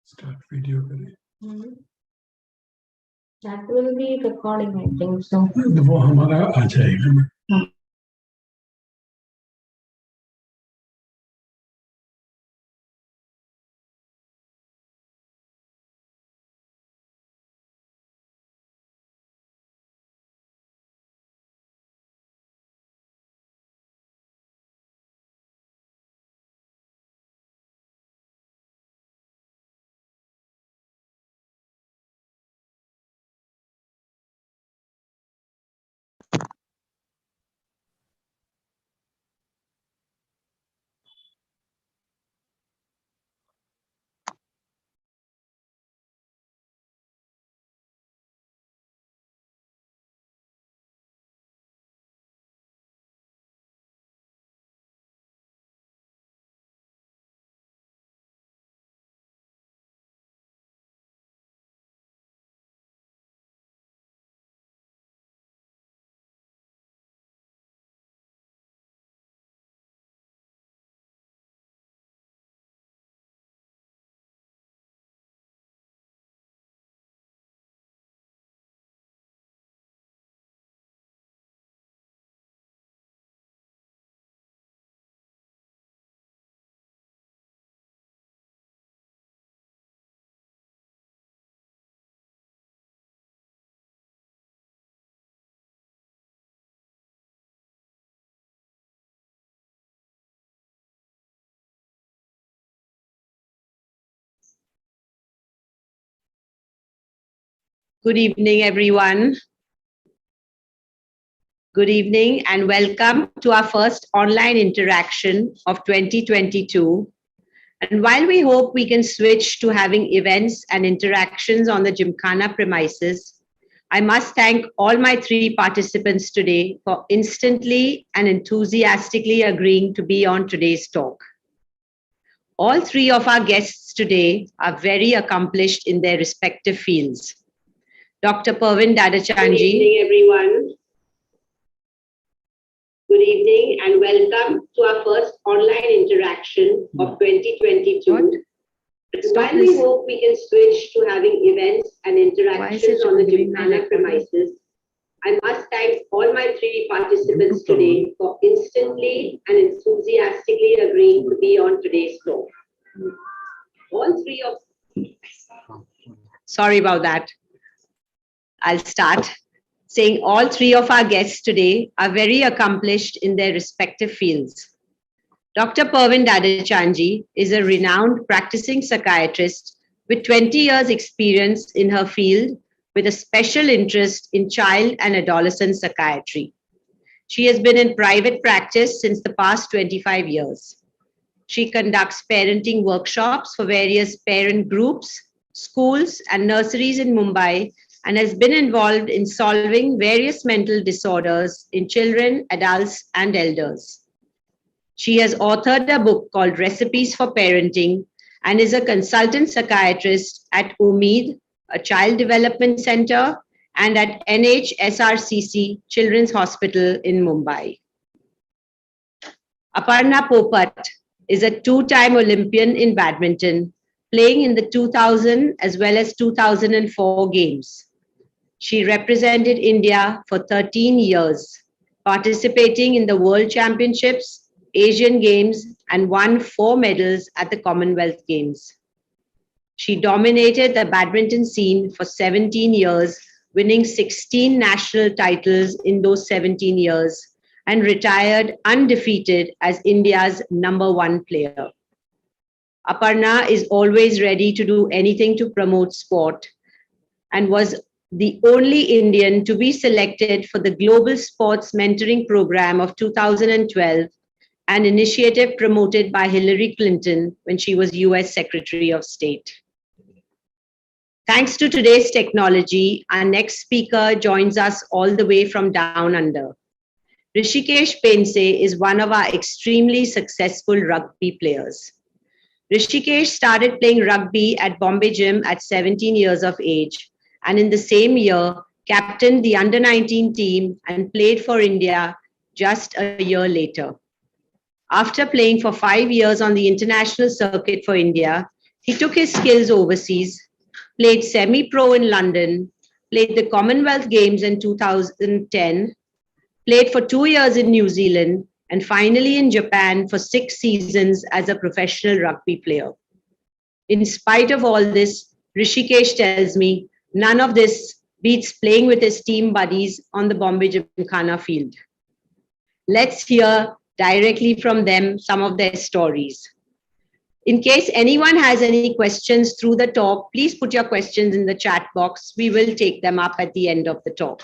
Start video करें। That will be recording, I think so. वो हमारा आ जाएगा ना। Good evening, everyone. Good evening and welcome to our first online interaction of 2022. And while we hope we can switch to having events and interactions on the Gymkhana premises, I must thank all my three participants today for instantly and enthusiastically agreeing to be on today's talk. All three of our guests today are very accomplished in their respective fields. Dr. Parvin Dadachanji. Good evening, everyone. Good evening and welcome to our first online interaction of 2022. While we hope we can switch to having events and interactions on the Gymkhana premises, I must thank all my three participants today for instantly and enthusiastically agreeing to be on today's talk. All three of... Sorry about that. I'll start saying all three of our guests today are very accomplished in their respective fields. Dr. Parvin Dadachanji is a renowned practicing psychiatrist with 20 years experience in her field with a special interest in child and adolescent psychiatry. She has been in private practice since the past 25 years. She conducts parenting workshops for various parent groups, schools, and nurseries in Mumbai and has been involved in solving various mental disorders in children, adults, and elders. She has authored a book called Recipes for Parenting and is a consultant psychiatrist at Umeed, a child development center, and at NHSRCC Children's Hospital in Mumbai. Aparna Popat is a two-time Olympian in badminton, playing in the 2000 as well as 2004 games. She represented India for 13 years, participating in the World Championships, Asian Games, and won 4 medals at the Commonwealth Games. She dominated the badminton scene for 17 years, winning 16 national titles in those 17 years, and retired undefeated as India's #1 player. Aparna is always ready to do anything to promote sport and was the only Indian to be selected for the Global Sports Mentoring Program of 2012, an initiative promoted by Hillary Clinton when she was US Secretary of State. Thanks to today's technology, our next speaker joins us all the way from down under. Rishikesh Pense is one of our extremely successful rugby players. Rishikesh started playing rugby at Bombay Gym at 17 years of age, and in the same year, captained the under-19 team and played for India just a year later. After playing for 5 years on the international circuit for India, He took his skills overseas, played semi-pro in London, played the Commonwealth Games in 2010, played for 2 years in New Zealand, and finally in Japan for 6 seasons as a professional rugby player. In spite of all this, Rishikesh tells me none of this beats playing with his team buddies on the Bombay Gymkhana field. Let's hear directly from them some of their stories. In case anyone has any questions through the talk, please put your questions in the chat box. We will take them up at the end of the talk.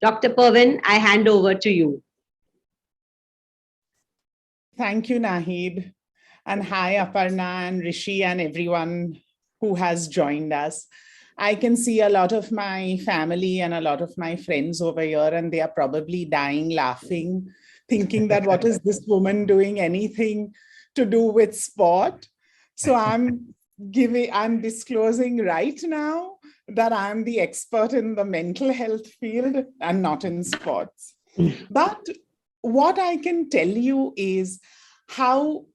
Dr. Parvin, I hand over to you. Thank you, Nahid. And hi, Aparna and Rishi and everyone who has joined us. I can see a lot of my family and a lot of my friends over here, and they are probably dying laughing, thinking that what is this woman doing anything to do with sport? So I'm disclosing right now that I'm the expert in the mental health field and not in sports. But what I can tell you is how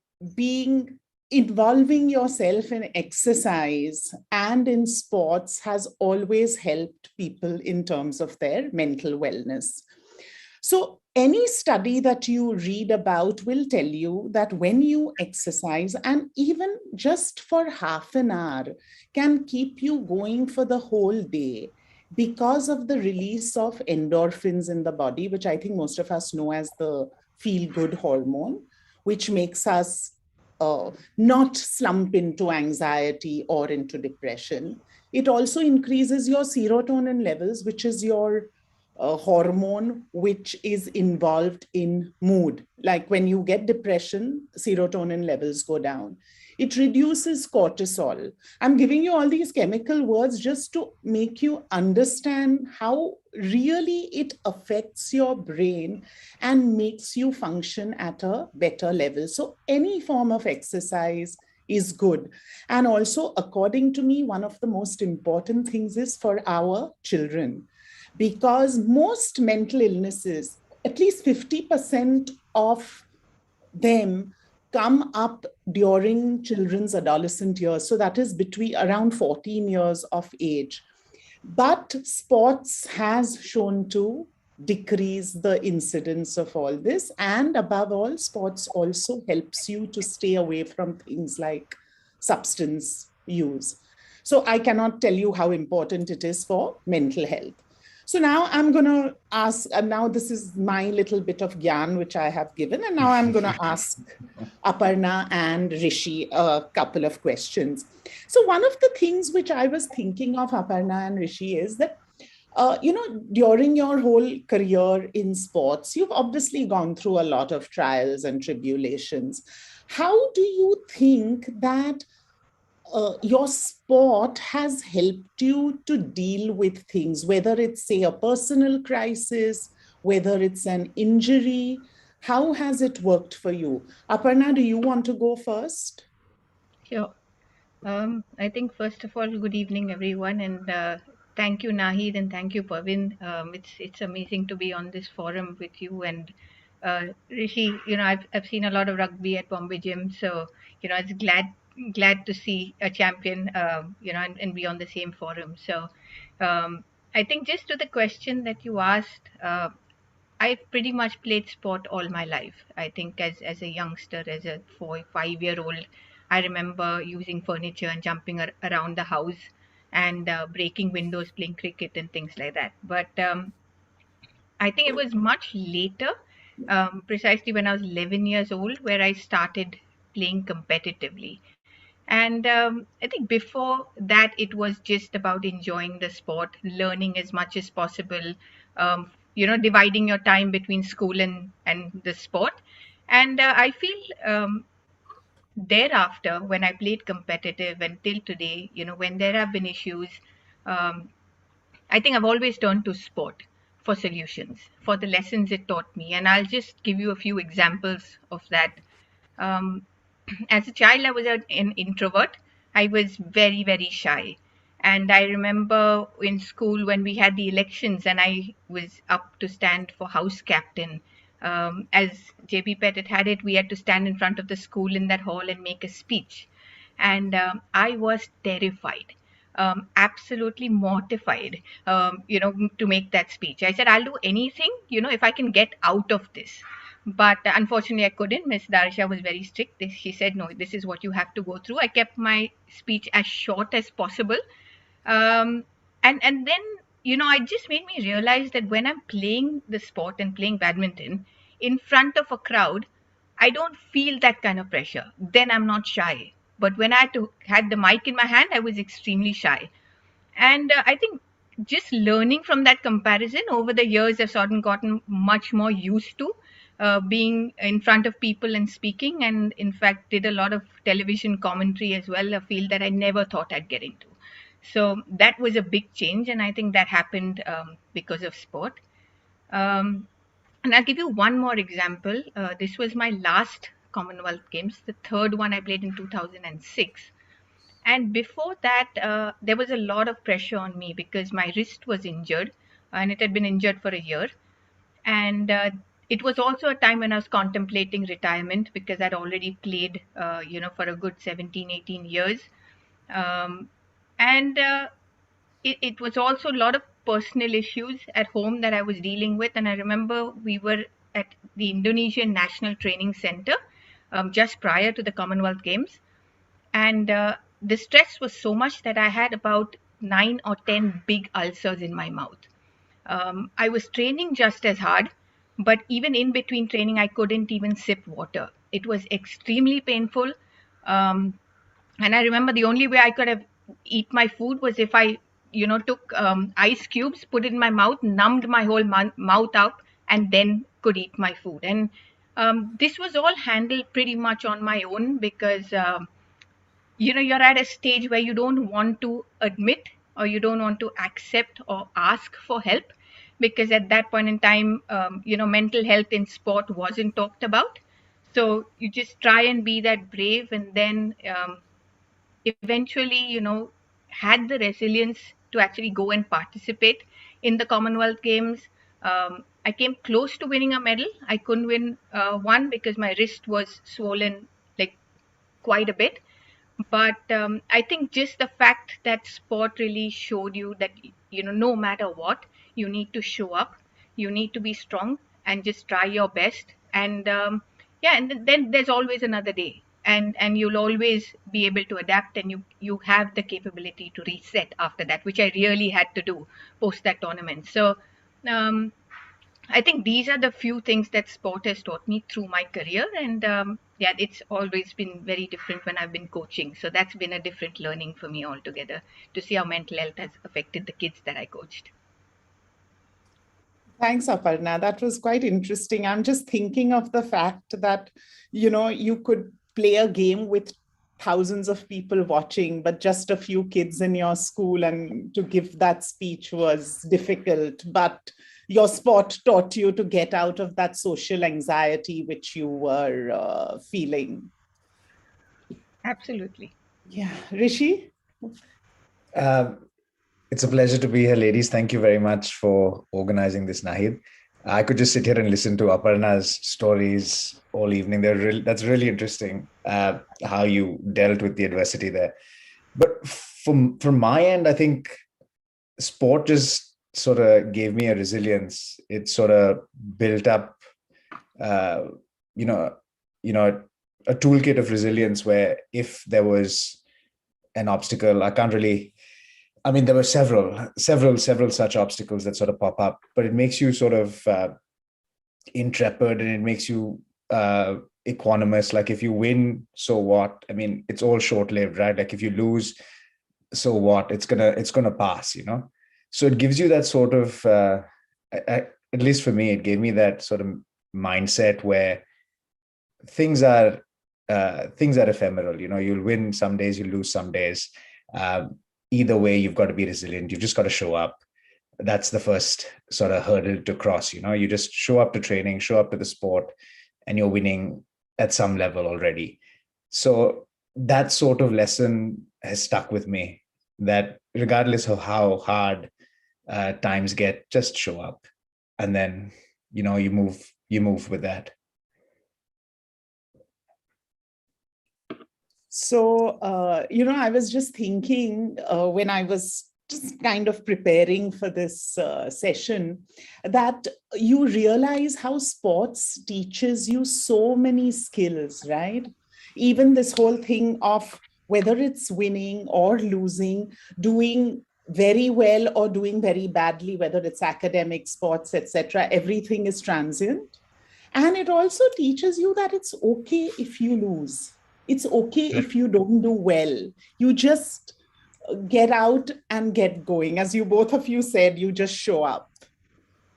involving yourself in exercise and in sports has always helped people in terms of their mental wellness. So any study that you read about will tell you that when you exercise, and even just for half an hour, can keep you going for the whole day because of the release of endorphins in the body, which I think most of us know as the feel-good hormone, which makes us not slump into anxiety or into depression. It also increases your serotonin levels, which is your hormone which is involved in mood. Like when you get depression, serotonin levels go down. It reduces cortisol. I'm giving you all these chemical words just to make you understand how really it affects your brain and makes you function at a better level. So any form of exercise is good. And also, according to me, one of the most important things is for our children, because most mental illnesses, at least 50% of them come up during children's adolescent years. So that is between around 14 years of age. But sports has shown to decrease the incidence of all this. And above all, sports also helps you to stay away from things like substance use. So I cannot tell you how important it is for mental health. So now I'm going to ask, now this is my little bit of gyan which I have given, and now I'm going to ask Aparna and Rishi a couple of questions. So one of the things which I was thinking of, Aparna and Rishi, is that, during your whole career in sports, you've obviously gone through a lot of trials and tribulations. How do you think that your sport has helped you to deal with things, whether it's, say, a personal crisis, whether it's an injury? How has it worked for you? Aparna, do you want to go first? Sure. I think first of all, good evening, everyone, and thank you, Nahid, and thank you, Parvin. It's amazing to be on this forum with you and Rishi. I've seen a lot of rugby at Bombay Gym, so it's glad to see a champion, and be on the same forum. So I think just to the question that you asked, I've pretty much played sport all my life. I think as a youngster, as a 5-year-old, I remember using furniture and jumping around the house and breaking windows, playing cricket and things like that. But I think it was much later, precisely when I was 11 years old, where I started playing competitively. And I think before that, it was just about enjoying the sport, learning as much as possible, dividing your time between school and the sport. And I feel thereafter, when I played competitive until today, when there have been issues, um, I think I've always turned to sport for solutions, for the lessons it taught me. And I'll just give you a few examples of that. Um, as a child, I was an introvert. I was very, very shy. And I remember in school when we had the elections and I was up to stand for house captain. As JP Pettit had it, we had to stand in front of the school in that hall and make a speech. and I was terrified, absolutely mortified, to make that speech. I said, I'll do anything, if I can get out of this. But unfortunately, I couldn't. Miss Darsha was very strict. She said, no, this is what you have to go through. I kept my speech as short as possible. Um, and then, it just made me realize that when I'm playing the sport and playing badminton in front of a crowd, I don't feel that kind of pressure. Then I'm not shy. But when had the mic in my hand, I was extremely shy. And I think just learning from that comparison over the years, I've sort of gotten much more used to being in front of people and speaking. And in fact, did a lot of television commentary as well, a field that I never thought I'd get into. So that was a big change. And I think that happened because of sport. Um, and I'll give you one more example. This was my last Commonwealth Games, the third one I played in 2006. And before that, there was a lot of pressure on me because my wrist was injured and it had been injured for a year. And it was also a time when I was contemplating retirement because I'd already played, for a good 17, 18 years. Um, and it was also a lot of personal issues at home that I was dealing with. And I remember we were at the Indonesian National Training Center just prior to the Commonwealth Games. And the stress was so much that I had about 9 or 10 big ulcers in my mouth. I was training just as hard, but even in between training, I couldn't even sip water. It was extremely painful. And I remember the only way I could have eat my food was if I, took ice cubes, put it in my mouth, numbed my whole mouth up, and then could eat my food. And this was all handled pretty much on my own because you're at a stage where you don't want to admit or you don't want to accept or ask for help because at that point in time mental health in sport wasn't talked about. So you just try and be that brave, and then eventually had the resilience to actually go and participate in the Commonwealth Games. I came close to winning a medal. I couldn't win one because my wrist was swollen like quite a bit. But I think just the fact that sport really showed you that no matter what, you need to show up, you need to be strong and just try your best. And and then there's always another day, and you'll always be able to adapt, and you have the capability to reset after that, which I really had to do post that tournament. So um, I think these are the few things that sport has taught me through my career. And it's always been very different when I've been coaching. So that's been a different learning for me altogether to see how mental health has affected the kids that I coached. Thanks, Aparna. That was quite interesting. I'm just thinking of the fact that, you could play a game with thousands of people watching, but just a few kids in your school, and to give that speech was difficult. But your sport taught you to get out of that social anxiety which you were feeling. Absolutely. Yeah. Rishi? It's a pleasure to be here, ladies. Thank you very much for organizing this, Nahid. I could just sit here and listen to Aparna's stories all evening. That's really interesting, how you dealt with the adversity there. But from my end, I think sport just sort of gave me a resilience. It sort of built up, a toolkit of resilience where if there was an obstacle, there were several such obstacles that sort of pop up, but it makes you sort of intrepid, and it makes you equanimous. Like if you win, so what? It's all short-lived, right? Like if you lose, so what? It's gonna pass, So it gives you that sort of, at least for me, it gave me that sort of mindset where things are ephemeral. You'll win some days, you'll lose some days. Either way, you've got to be resilient. You've just got to show up. That's the first sort of hurdle to cross. You just show up to training, show up to the sport, and you're winning at some level already. So that sort of lesson has stuck with me, that regardless of how hard times get, just show up, and then you move with that. So, I was just thinking when I was just kind of preparing for this session that you realize how sports teaches you so many skills, right? Even this whole thing of whether it's winning or losing, doing very well or doing very badly, whether it's academic, sports, etc., everything is transient. And it also teaches you that it's okay if you lose. It's okay if you don't do well. You just get out and get going. As you both of you said, you just show up.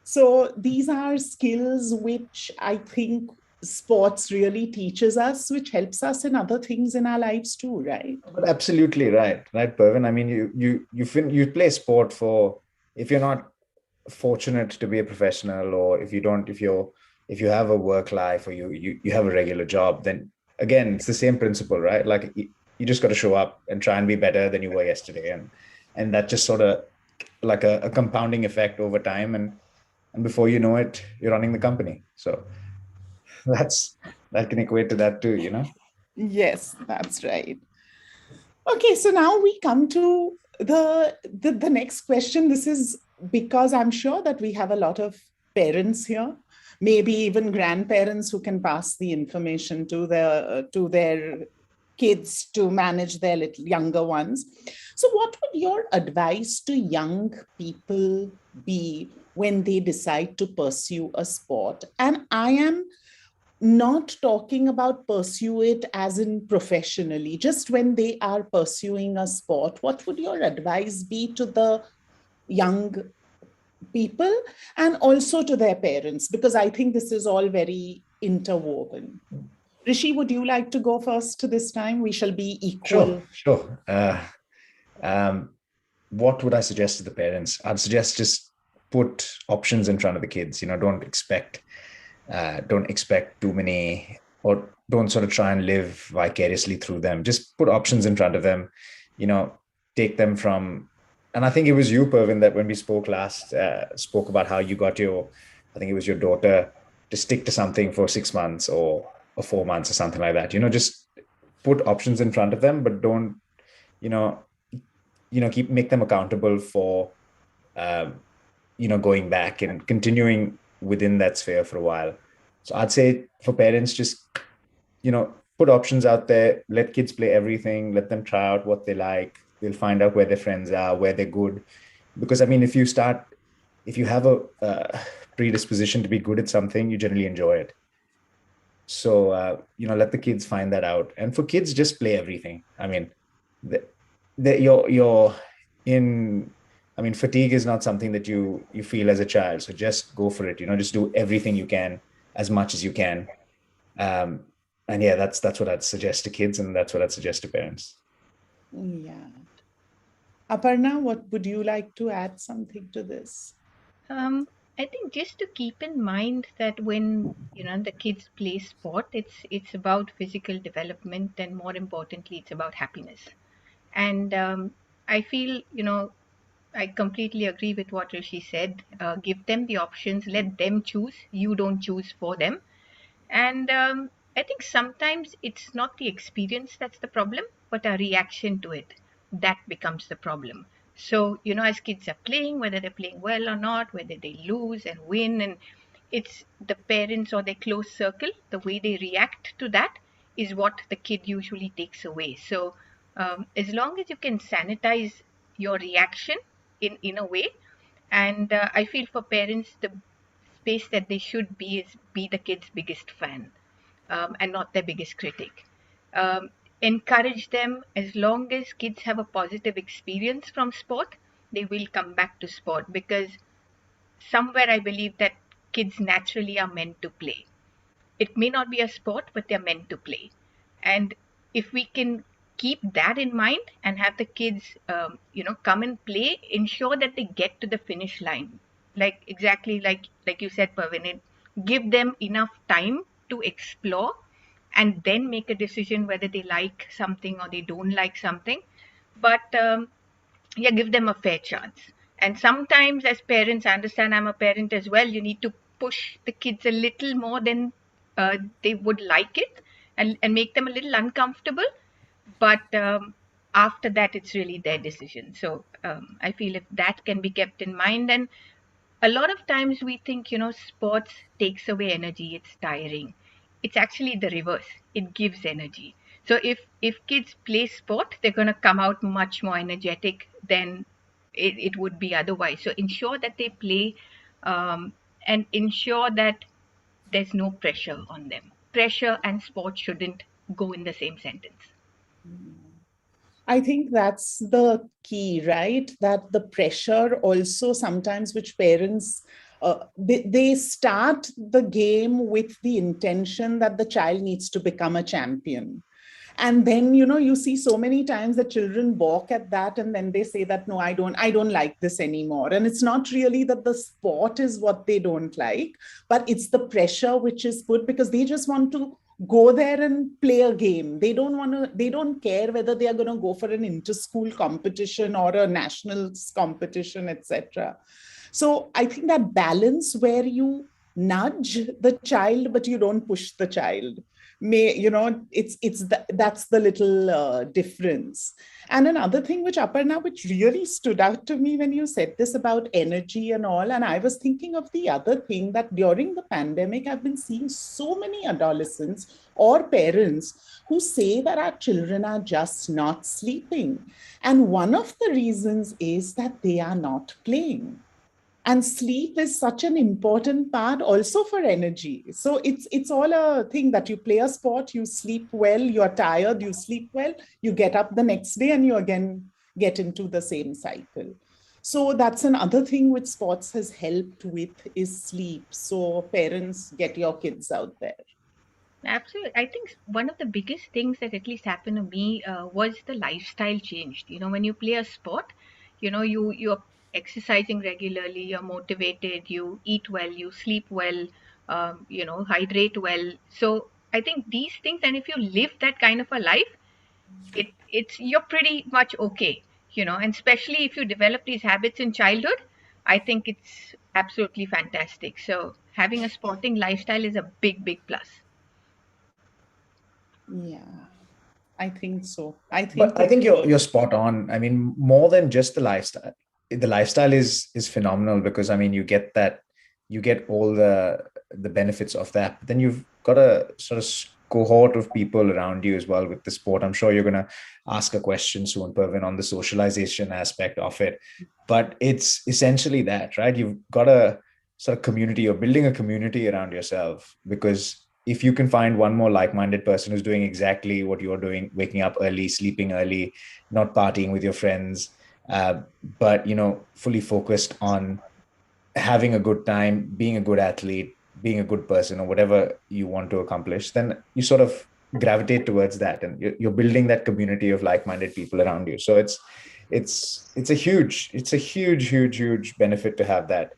So these are skills which I think sports really teaches us, which helps us in other things in our lives too, right? But absolutely right, Pervin. I mean, you play sport for, if you're not fortunate to be a professional, or if you have a work life, or you have a regular job, then again it's the same principle, right? Like you just got to show up and try and be better than you were yesterday, and that just sort of like a compounding effect over time, and before you know it, you're running the company. So that can equate to that too, Yes, that's right. Okay, so now we come to the next question. This is because I'm sure that we have a lot of parents here, maybe even grandparents who can pass the information to their kids to manage their little younger ones. So what would your advice to young people be when they decide to pursue a sport? And I am not talking about pursue it as in professionally, just when they are pursuing a sport, what would your advice be to the young people and also to their parents? Because I think this is all very interwoven. Rishi, would you like to go first this time? We shall be equal. Sure. What would I suggest to the parents? I'd suggest just put options in front of the kids. Don't expect too many, or don't sort of try and live vicariously through them. Just put options in front of them, take them from, and I think it was you, Pervin, that when we spoke last, spoke about how you got I think it was your daughter to stick to something for 6 months or 4 months or something like that. Just put options in front of them, but don't, make them accountable for, going back and continuing within that sphere for a while. So I'd say for parents, just, put options out there, let kids play everything, let them try out what they like. They'll find out where their friends are, where they're good. Because I mean, if you have a predisposition to be good at something, you generally enjoy it. So, let the kids find that out. And for kids, just play everything. I mean, you're in, I mean, fatigue is not something that you feel as a child. So just go for it. Just do everything you can, as much as you can. And yeah, that's what I'd suggest to kids, and that's what I'd suggest to parents. Yeah. Aparna, what would you like to add something to this? I think just to keep in mind that when the kids play sport, it's about physical development, and more importantly, it's about happiness. And I feel I completely agree with what Rishi said. Give them the options, let them choose. You don't choose for them. And I think sometimes it's not the experience that's the problem, but our reaction to it. That becomes the problem. So, as kids are playing, whether they're playing well or not, whether they lose and win, and it's the parents or their close circle, the way they react to that is what the kid usually takes away. So, as long as you can sanitize your reaction in a way, and I feel for parents, the space that they should be is be the kid's biggest fan, and not their biggest critic. Encourage them. As long as kids have a positive experience from sport, they will come back to sport, because somewhere I believe that kids naturally are meant to play. It may not be a sport, but they're meant to play. And if we can keep that in mind and have the kids, come and play, ensure that they get to the finish line. Like exactly like you said, Pavin, give them enough time to explore and then make a decision whether they like something or they don't like something. But yeah, give them a fair chance. And sometimes, as parents, I understand I'm a parent as well, you need to push the kids a little more than they would like it, and make them a little uncomfortable. but after that, it's really their decision. So I feel if that can be kept in mind, and a lot of times we think, sports takes away energy, it's tiring. It's actually the reverse. It gives energy. So if kids play sport, they're going to come out much more energetic than it would be otherwise. So ensure that they play, and ensure that there's no pressure on them. Pressure and sport shouldn't go in the same sentence. I think that's the key, right? That the pressure also sometimes which parents they start the game with the intention that the child needs to become a champion. And then, you see so many times that children balk at that, and then they say that, no, I don't like this anymore. And it's not really that the sport is what they don't like, but it's the pressure which is put because they just want to go there and play a game. They don't care whether they are going to go for an inter-school competition or a nationals competition, etc. So I think that balance where you nudge the child but you don't push the child, that's the little difference. And another thing which Aparna, which really stood out to me when you said this about energy and all, and I was thinking of the other thing that during the pandemic I've been seeing so many adolescents or parents who say that our children are just not sleeping, and one of the reasons is that they are not playing. And sleep is such an important part also for energy. So it's all a thing that you play a sport, you sleep well, you're tired, you sleep well, you get up the next day and you again get into the same cycle. So that's another thing which sports has helped with is sleep. So parents, get your kids out there. Absolutely. I think one of the biggest things that at least happened to me was the lifestyle changed. When you play a sport, you're exercising regularly, you're motivated, you eat well, you sleep well, hydrate well. So I think these things, and if you live that kind of a life, it's you're pretty much okay. And especially if you develop these habits in childhood, I think it's absolutely fantastic. So having a sporting lifestyle is a big plus. Yeah, I think so. I think But I think you're spot on. I mean, more than just the lifestyle. The lifestyle is phenomenal because I mean you get all the benefits of that. But then you've got a sort of cohort of people around you as well with the sport. I'm sure you're gonna ask a question soon, Pervin, on the socialization aspect of it. But it's essentially that, right? You've got a sort of community, you're building a community around yourself because if you can find one more like-minded person who's doing exactly what you're doing, waking up early, sleeping early, not partying with your friends, but fully focused on having a good time, being a good athlete, being a good person, or whatever you want to accomplish, then you sort of gravitate towards that, and you're building that community of like-minded people around you. So it's a huge benefit to have that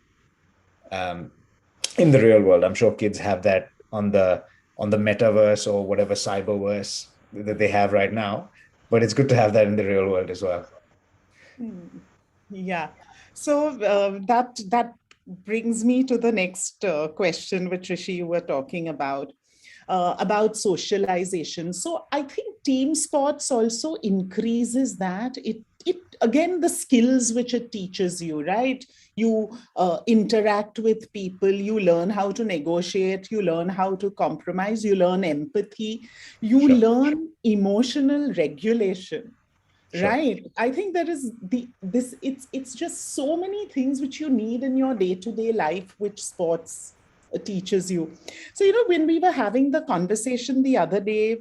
in the real world. I'm sure kids have that on the metaverse or whatever cyberverse that they have right now, but it's good to have that in the real world as well. Yeah. So that brings me to the next question, which Rishi you were talking about socialization. So I think team sports also increases that. It again, the skills which it teaches you, right? You interact with people, you learn how to negotiate, you learn how to compromise, you learn empathy, you Sure. learn emotional regulation. Sure. Right. I think there is it's just so many things which you need in your day-to-day life, which sports teaches you. So, when we were having the conversation the other day,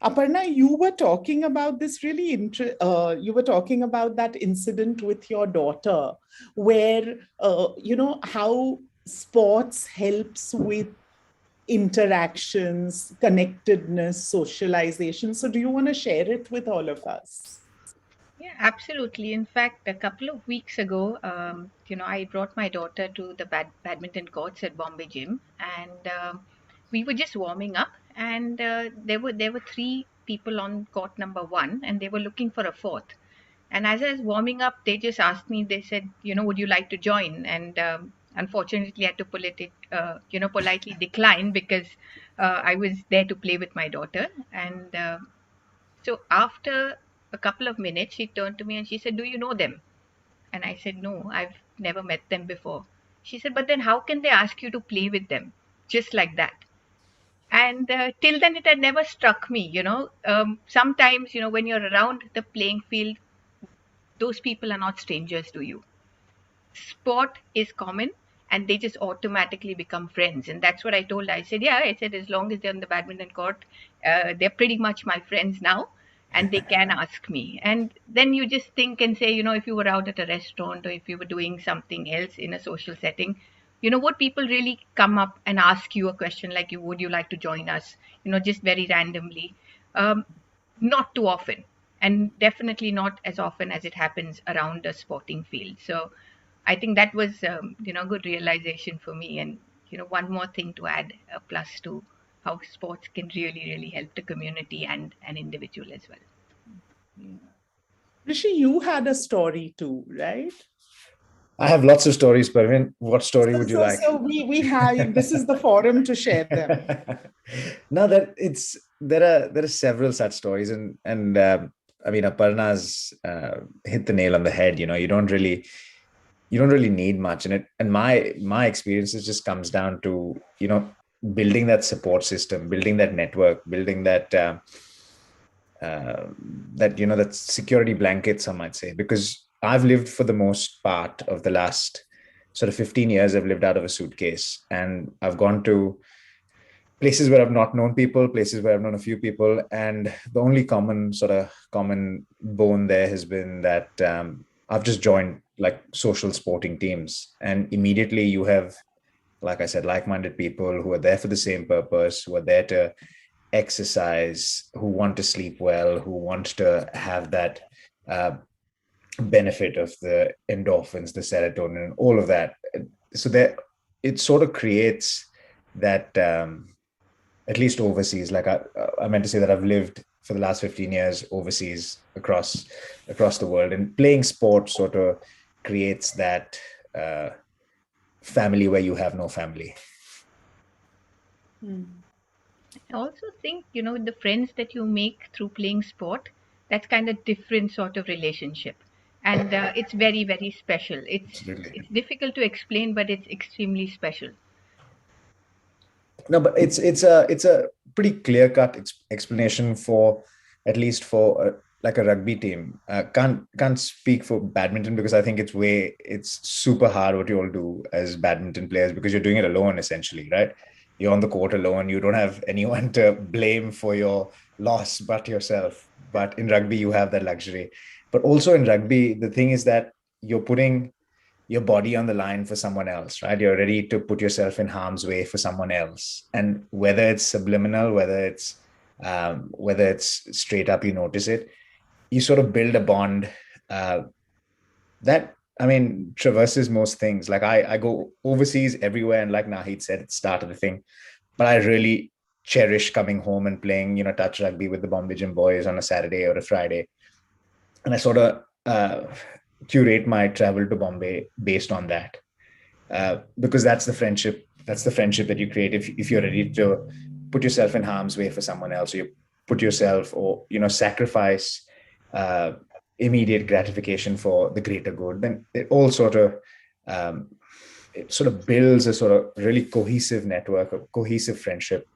Aparna, you were talking about this you were talking about that incident with your daughter where, how sports helps with interactions, connectedness, socialization. So do you want to share it with all of us? Yeah, absolutely. In fact, a couple of weeks ago, I brought my daughter to the badminton courts at Bombay Gym, and we were just warming up, and there were three people on court number one, and they were looking for a fourth. And as I was warming up, they just asked me. They said, would you like to join? And unfortunately, I had to politely decline because I was there to play with my daughter, and So after a couple of minutes, she turned to me and she said, "Do you know them?" And I said, "No, I've never met them before." She said, "But then how can they ask you to play with them just like that?" And till then, it had never struck me, sometimes, when you're around the playing field, those people are not strangers to you. Sport is common and they just automatically become friends. And that's what I told her. I said, yeah, I said, as long as they're on the badminton court, they're pretty much my friends now and they can ask me. And then you just think and say, if you were out at a restaurant or if you were doing something else in a social setting, would people really come up and ask you a question like, would you like to join us? Just very randomly. Not too often, and definitely not as often as it happens around a sporting field. So I think that was, good realization for me. And, one more thing to add, a plus to how sports can really, really help the community and an individual as well. Yeah. Rishi, you had a story too, right? I have lots of stories, Parvin. What story would you like? So we have, this is the forum to share them. No, there are several such stories, and I mean, Aparna's hit the nail on the head. You don't really need much in it. And my experiences just comes down to building that support system, building that network, building that that security blanket, some might say, because I've lived for the most part of the last sort of 15 years, I've lived out of a suitcase, and I've gone to places where I've not known people, places where I've known a few people. And the only common bone there has been that I've just joined like social sporting teams. And immediately you have, like I said, like-minded people who are there for the same purpose, who are there to exercise, who want to sleep well, who want to have that benefit of the endorphins, the serotonin, all of that. So that it sort of creates that, at least overseas, like I meant to say that I've lived for the last 15 years overseas across the world, and playing sports sort of creates that family where you have no family. I also think, the friends that you make through playing sport, that's kind of different sort of relationship. And it's very, very special. It's difficult to explain, but it's extremely special. No, but it's a pretty clear-cut explanation for, at least for like a rugby team. Can't speak for badminton, because I think it's super hard what you all do as badminton players, because you're doing it alone essentially, right? You're on the court alone. You don't have anyone to blame for your loss but yourself. But in rugby, you have that luxury. But also in rugby, the thing is that you're putting your body on the line for someone else, right? You're ready to put yourself in harm's way for someone else. And whether it's subliminal, whether it's straight up, you notice it, you sort of build a bond that, I mean, traverses most things. Like I go overseas everywhere, and like Nahid said, it started the thing, but I really cherish coming home and playing, touch rugby with the Bombay Gym boys on a Saturday or a Friday. And I sort of curate my travel to Bombay based on that, because that's the friendship that you create if you're ready to put yourself in harm's way for someone else. You put yourself, or sacrifice immediate gratification for the greater good. Then it all sort of builds a sort of really cohesive network, a cohesive friendship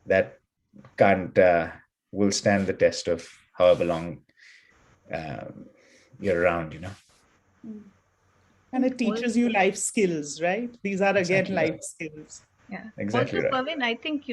that will stand the test of however long you're around, And it teaches you life skills, right? These are again Exactly. life skills. Yeah. Exactly Also, right. Pavin, I think,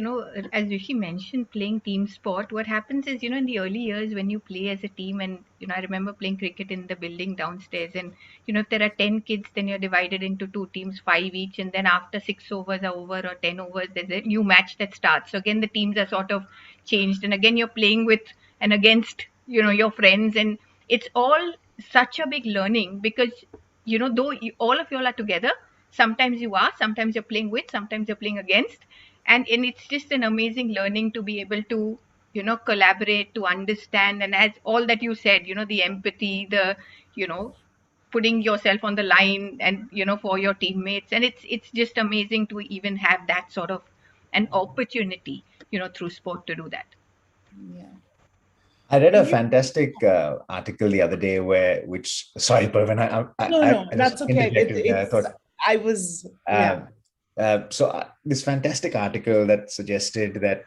as Rishi mentioned, playing team sport, what happens is, in the early years when you play as a team, and, I remember playing cricket in the building downstairs, and, if there are 10 kids, then you're divided into two teams, 5 each. And then after 6 overs are over or 10 overs, there's a new match that starts. So again, the teams are sort of changed. And again, you're playing with and against, your friends. And it's all such a big learning because, though all of you all are together, sometimes you are, sometimes you're playing with, sometimes you're playing against, and it's just an amazing learning to be able to collaborate, to understand, and as all that you said, the empathy, the putting yourself on the line, and for your teammates, and it's just amazing to even have that sort of an opportunity through sport to do that. Yeah. I read a Can you- fantastic article the other day which, sorry, Parvin, No, I just that's okay. interjected there. I thought, I was, yeah. this fantastic article that suggested that,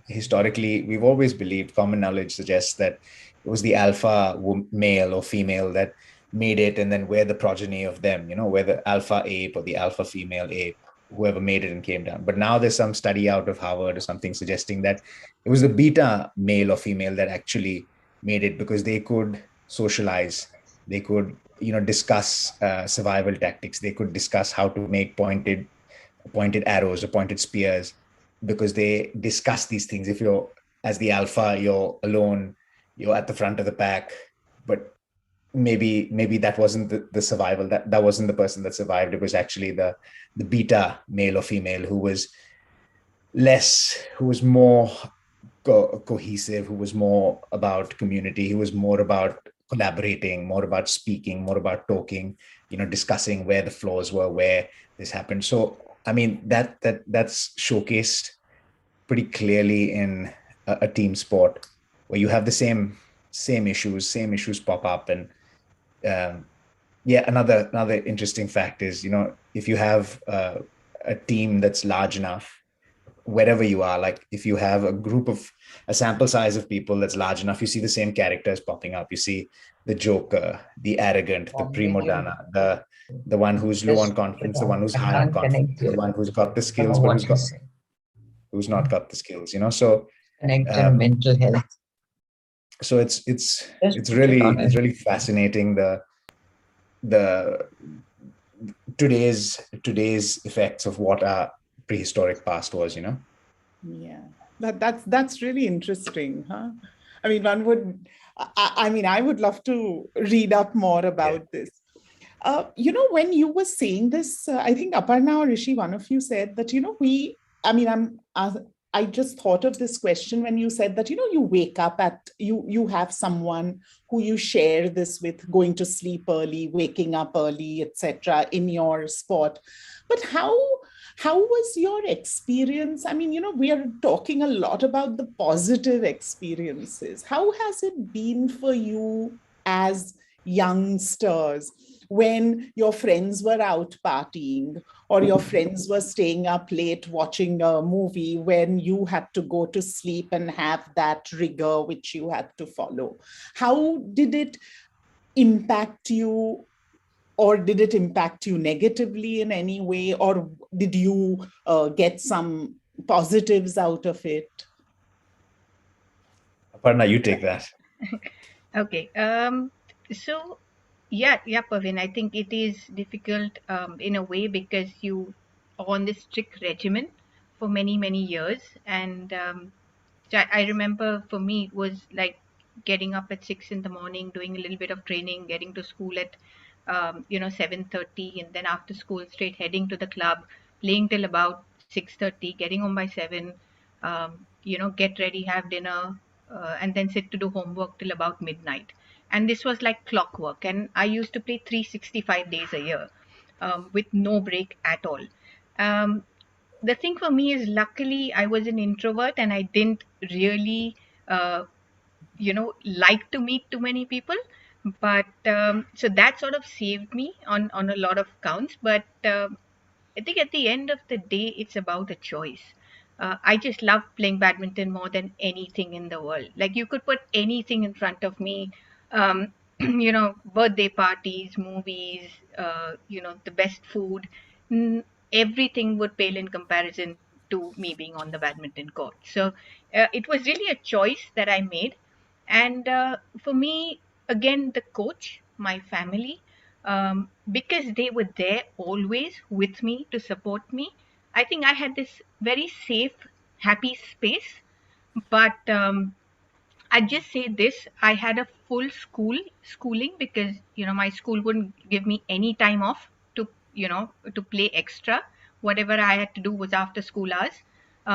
historically, we've always believed, common knowledge suggests that it was the alpha male or female that made it, and then we're the progeny of them, we're the alpha ape or the alpha female ape, whoever made it and came down. But now there's some study out of Harvard or something suggesting that it was the beta male or female that actually made it, because they could socialize, they could discuss survival tactics, they could discuss how to make pointed arrows or pointed spears, because they discuss these things. If you're as the alpha, you're alone, you're at the front of the pack, but maybe that wasn't the survival, that wasn't the person that survived. It was actually the beta male or female who was more cohesive, who was more about community, who was more about collaborating, more about speaking, more about talking, discussing where the flaws were, where this happened. So I mean, that's showcased pretty clearly in a team sport, where you have the same issues pop up. And another interesting fact is, if you have a team that's large enough, wherever you are, like if you have a sample size of people that's large enough, you see the same characters popping up. You see the joker, the arrogant, the primo donna, the one who's low on confidence, the one who's high on confidence, the one who's got the skills, but who's not got the skills, So mental health. So it's really fascinating, the today's effects of what our prehistoric past was. Yeah, that's really interesting, huh? I mean, I would love to read up more about this. When you were saying this, I think Aparna or Rishi, one of you said that, I just thought of this question when you said that, you wake up you have someone who you share this with, going to sleep early, waking up early, etc., in your sport. But how was your experience? I mean, we are talking a lot about the positive experiences. How has it been for you as youngsters, when your friends were out partying, or your friends were staying up late watching a movie, when you had to go to sleep and have that rigor which you had to follow? How did it impact you? Or did it impact you negatively in any way? Or did you get some positives out of it? Aparna, you take that. Okay. So yeah, Pavin, I think it is difficult in a way, because you are on this strict regimen for many, many years. And I remember for me, it was like getting up at 6 in the morning, doing a little bit of training, getting to school at 7:30, and then after school straight heading to the club, playing till about 6:30, getting home by 7, get ready, have dinner, and then sit to do homework till about midnight. And this was like clockwork. And I used to play 365 days a year, with no break at all. The thing for me is, luckily I was an introvert, and I didn't really like to meet too many people. But so that sort of saved me on a lot of counts. But I think at the end of the day, it's about a choice. I just love playing badminton more than anything in the world. Like, you could put anything in front of me, um, birthday parties, movies, the best food. Everything would pale in comparison to me being on the badminton court. So it was really a choice that I made. And for me, again, the coach, my family, because they were there always with me to support me, I think I had this very safe, happy space. But I just say this: I had a full schooling, because my school wouldn't give me any time off to play extra. Whatever I had to do was after school hours,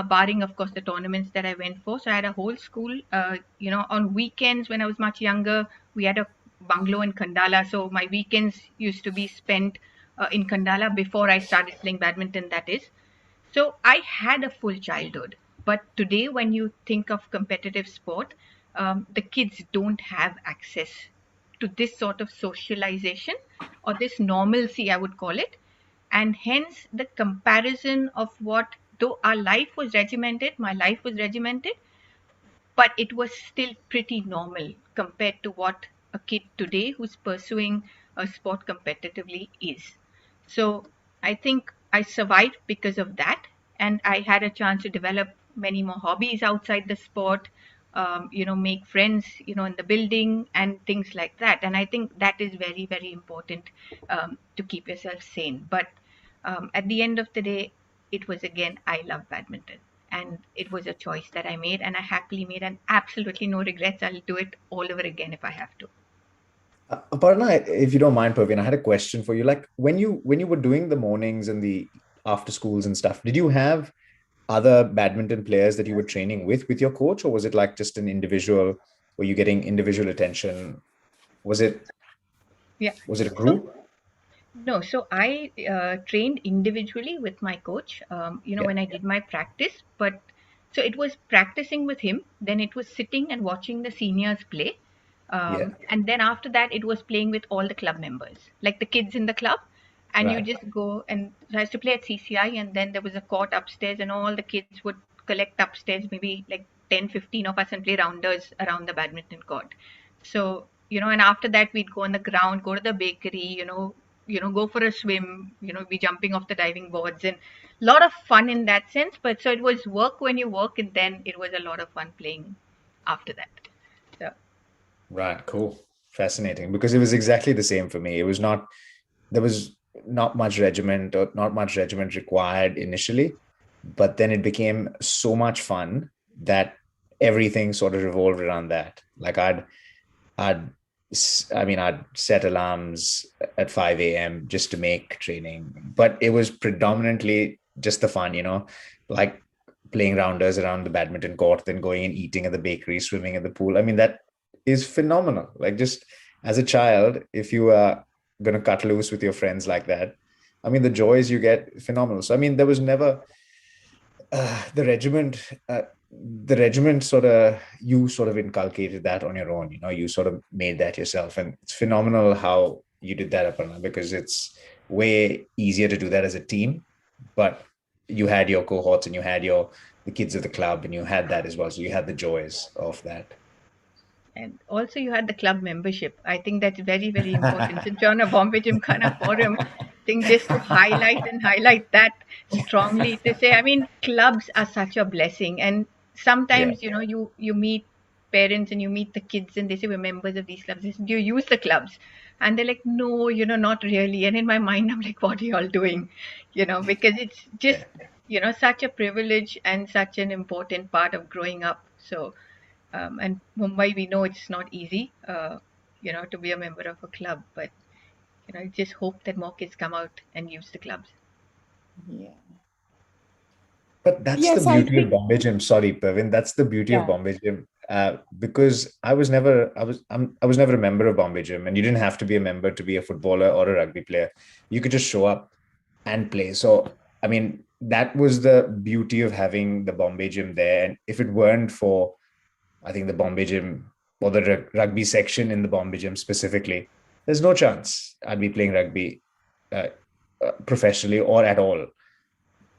barring of course the tournaments that I went for. So I had a whole school. On weekends when I was much younger, we had a bungalow in Khandala, so my weekends used to be spent in Khandala before I started playing badminton. That is. So I had a full childhood. But today, when you think of competitive sport, the kids don't have access to this sort of socialization or this normalcy, I would call it. And hence the comparison of what, though our life was regimented, my life was regimented, but it was still pretty normal compared to what a kid today who's pursuing a sport competitively is. So I think I survived because of that, and I had a chance to develop many more hobbies outside the sport, make friends, in the building and things like that. And I think that is very, very important to keep yourself sane. But at the end of the day, it was again, I love badminton. And it was a choice that I made, and I happily made, and absolutely no regrets. I'll do it all over again if I have to. Aparna, if you don't mind, Praveen, I had a question for you. Like when you were doing the mornings and the after schools and stuff, did you have other badminton players that you were training with your coach, or was it like just an individual? Were you getting individual attention? Was it a group? No, so I trained individually with my coach, when I did my practice. But so it was practicing with him, then it was sitting and watching the seniors play. And then after that, it was playing with all the club members, like the kids in the club. And you just go, and so I used to play at CCI, and then there was a court upstairs, and all the kids would collect upstairs, maybe like 10, 15 of us, and play rounders around the badminton court. So, and after that, we'd go on the ground, go to the bakery, go for a swim, be jumping off the diving boards, and a lot of fun in that sense. But so it was work when you work, and then it was a lot of fun playing after that. So. Right, cool. Fascinating, because it was exactly the same for me. There was not much regiment required initially, but then it became so much fun that everything sort of revolved around that. Like I'd set alarms at 5 a.m. just to make training, but it was predominantly just the fun, like playing rounders around the badminton court, then going and eating at the bakery, swimming at the pool. I mean, that is phenomenal. Like just as a child, if you are going to cut loose with your friends like that, I mean, the joys you get, phenomenal. So, I mean, there was never the regiment sort of, you sort of inculcated that on your own, you sort of made that yourself. And it's phenomenal how you did that, Aparna, because it's way easier to do that as a team, but you had your cohorts and you had the kids of the club, and you had that as well. So you had the joys of that. And also you had the club membership. I think that's very, very important. Since you're on a Bombay Gymkhana forum, I think just to highlight that strongly, to say, I mean, clubs are such a blessing. And sometimes, you meet parents and you meet the kids and they say, we're members of these clubs. Do you use the clubs? And they're like, no, not really. And in my mind, I'm like, what are you all doing? Because it's just, such a privilege and such an important part of growing up. So, and Mumbai, we know it's not easy, to be a member of a club, but, I just hope that more kids come out and use the clubs. Yeah. But that's the beauty of Bombay Gym. Sorry, Praveen, that's the beauty of Bombay Gym. Because I was never a member of Bombay Gym, and you didn't have to be a member to be a footballer or a rugby player. You could just show up and play. So, I mean, that was the beauty of having the Bombay Gym there. And if it weren't for, I think, the Bombay Gym or the rugby section in the Bombay Gym specifically, there's no chance I'd be playing rugby professionally or at all.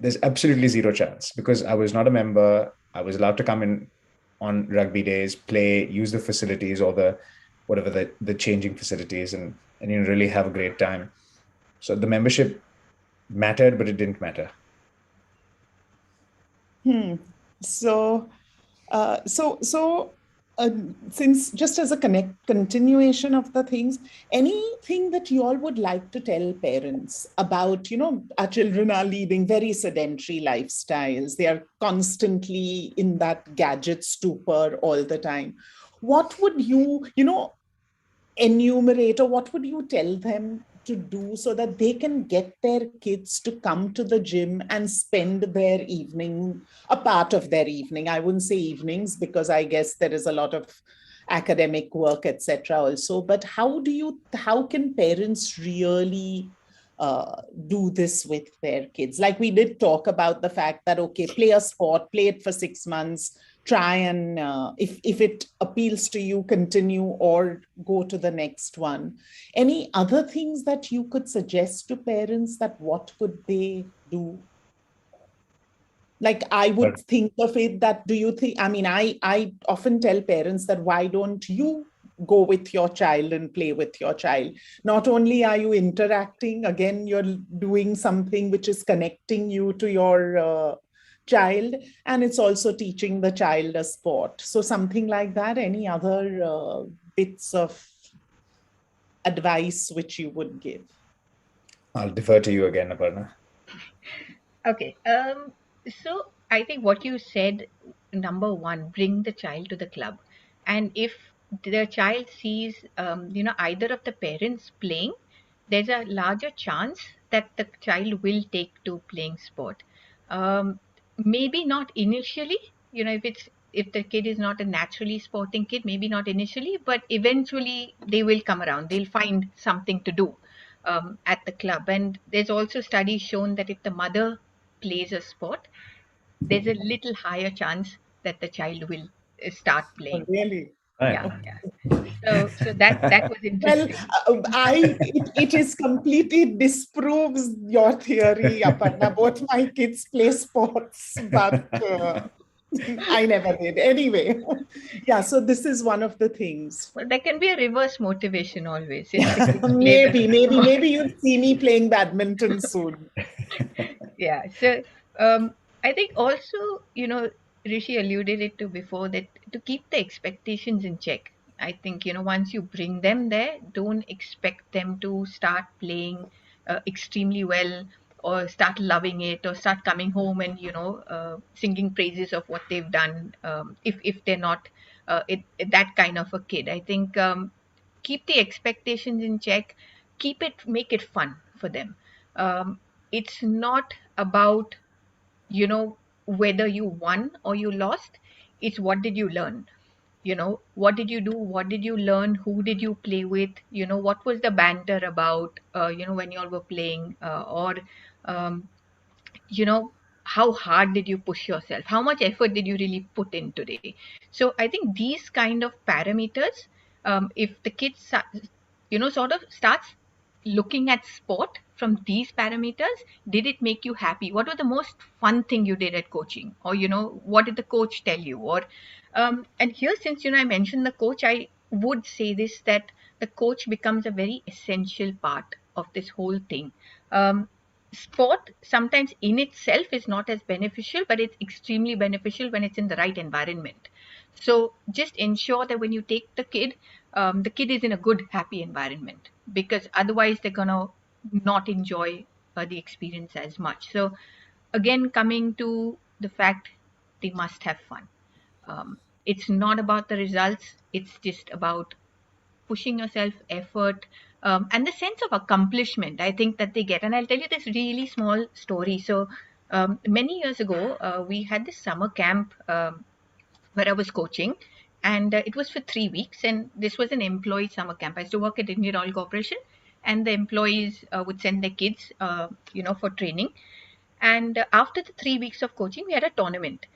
There's absolutely zero chance, because I was not a member. I was allowed to come in on rugby days, play, use the facilities or the changing facilities, and really have a great time. So the membership mattered, but it didn't matter. So since just as a continuation of the things, anything that you all would like to tell parents about, our children are leading very sedentary lifestyles. They are constantly in that gadget stupor all the time. What would you, enumerate, or what would you tell them to do so that they can get their kids to come to the gym and spend their evening, a part of their evening? I wouldn't say evenings, because I guess there is a lot of academic work, etc. also. But how can parents really do this with their kids? Like we did talk about the fact that, okay, play a sport, play it for 6 months, try and, if it appeals to you, continue or go to the next one. Any other things that you could suggest to parents, that what could they do? Like, I would think of it that, do you think, I mean, I often tell parents that, why don't you go with your child and play with your child? Not only are you interacting, again, you're doing something which is connecting you to your child, and it's also teaching the child a sport. So something like that. Any other bits of advice which you would give? I'll defer to you again, Aparna. Okay. So I think what you said, number one, bring the child to the club. And if the child sees, either of the parents playing, there's a larger chance that the child will take to playing sport. Maybe not initially, if the kid is not a naturally sporting kid, maybe not initially, but eventually they will come around. They'll find something to do at the club. And there's also studies shown that if the mother plays a sport, there's a little higher chance that the child will start playing. Really? Yeah. So that was interesting. Well, it is completely disproves your theory, Aparna. Both my kids play sports, but I never did. Anyway, yeah, so this is one of the things. Well, there can be a reverse motivation always. Maybe you'll see me playing badminton soon. Yeah. So I think also, Rishi alluded it to before, that to keep the expectations in check. I think, once you bring them there, don't expect them to start playing extremely well, or start loving it, or start coming home and, singing praises of what they've done, if they're not that kind of a kid. I think keep the expectations in check, make it fun for them. It's not about, whether you won or you lost. It's what did you learn? What did you do? What did you learn? Who did you play with? What was the banter about, when you all were playing, or, how hard did you push yourself? How much effort did you really put in today? So I think these kind of parameters, if the kids, sort of starts looking at sport from these parameters, did it make you happy? What was the most fun thing you did at coaching? Or, what did the coach tell you? Or, and here, since, I mentioned the coach, I would say this, that the coach becomes a very essential part of this whole thing. Sport sometimes in itself is not as beneficial, but it's extremely beneficial when it's in the right environment. So just ensure that when you take the kid is in a good, happy environment, because otherwise they're gonna not enjoy the experience as much. So again, coming to the fact, they must have fun. It's not about the results. It's just about pushing yourself, effort, and the sense of accomplishment, I think, that they get. And I'll tell you this really small story. So many years ago, we had this summer camp where I was coaching, and it was for 3 weeks. And this was an employee summer camp. I used to work at Indian Oil Corporation, and the employees would send their kids, for training. And after the 3 weeks of coaching, we had a tournament.